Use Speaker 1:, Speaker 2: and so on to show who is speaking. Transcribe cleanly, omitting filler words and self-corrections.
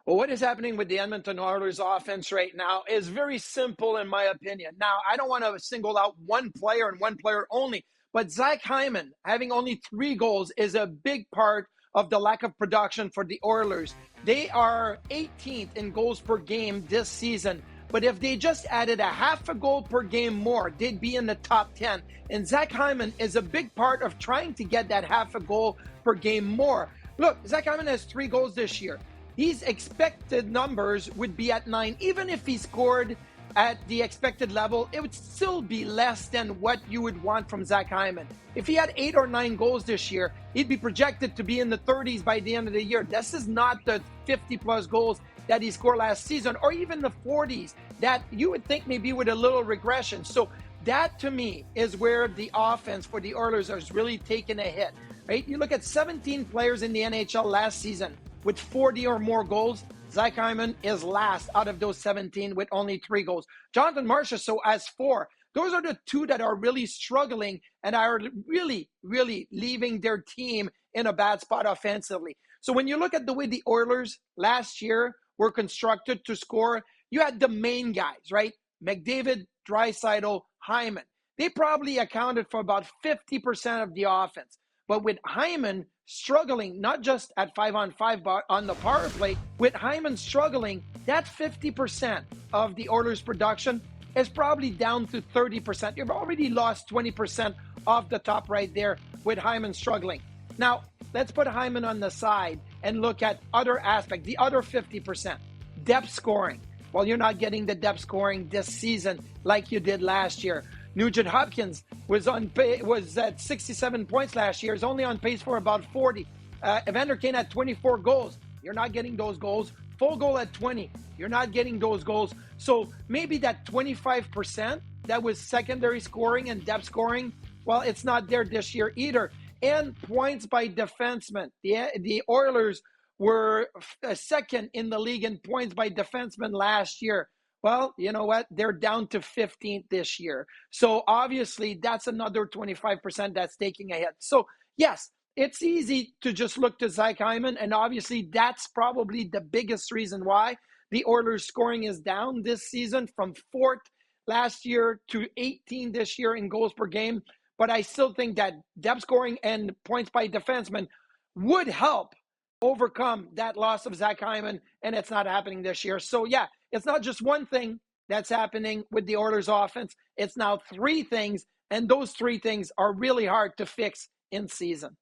Speaker 1: Well, what is happening with the Edmonton Oilers offense right now is very simple, in my opinion. Now, I don't want to single out one player and one player only, but Zach Hyman having only 3 goals is a big part of the lack of production for the Oilers. They are 18th in goals per game this season, but if they just added a half a goal per game more, they'd be in the top 10. And Zach Hyman is a big part of trying to get that half a goal per game more. Look, Zach Hyman has 3 goals this year. His expected numbers would be at 9. Even if he scored at the expected level, it would still be less than what you would want from Zach Hyman. If he had 8 or 9 goals this year, he'd be projected to be in the 30s by the end of the year. This is not the 50-plus goals that he scored last season, or even the 40s that you would think maybe with a little regression. So that, to me, is where the offense for the Oilers is really taking a hit. Right? You look at 17 players in the NHL last season with 40 or more goals. Zach Hyman is last out of those 17 with only 3 goals. Jonathan Marchessault has 4. Those are the 2 that are really struggling and are really, really leaving their team in a bad spot offensively. So when you look at the way the Oilers last year were constructed to score, you had the main guys, right? McDavid, Draisaitl, Hyman. They probably accounted for about 50% of the offense. But with Hyman struggling, not just at 5-on-5, but on the power play, with Hyman struggling, that 50% of the Oilers' production is probably down to 30%. You've already lost 20% off the top right there with Hyman struggling. Now, let's put Hyman on the side and look at other aspects, the other 50%. Depth scoring. Well, you're not getting the depth scoring this season like you did last year. Nugent Hopkins was at 67 points last year. Is only on pace for about 40. Evander Kane had 24 goals. You're not getting those goals. Full goal at 20. You're not getting those goals. So maybe that 25% that was secondary scoring and depth scoring, well, it's not there this year either. And points by defenseman. The Oilers were second in the league in points by defenseman last year. Well, you know what? They're down to 15th this year. So obviously, that's another 25% that's taking a hit. So yes, it's easy to just look to Zach Hyman, and obviously that's probably the biggest reason why the Oilers' scoring is down this season from 4th last year to 18 this year in goals per game. But I still think that depth scoring and points by defenseman would help overcome that loss of Zach Hyman, and it's not happening this year. So yeah, it's not just one thing that's happening with the Oilers offense. It's now 3 things, and those 3 things are really hard to fix in season.